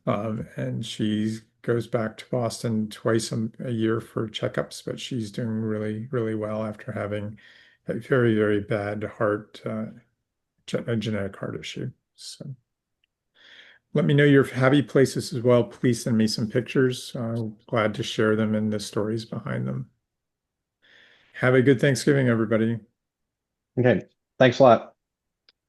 And she goes back to Boston twice a year for checkups, but she's doing really, really well after having a very, very bad heart, a genetic heart issue. So let me know your happy places as well. Please send me some pictures. Glad to share them and the stories behind them. Have a good Thanksgiving, everybody. Okay. Thanks a lot.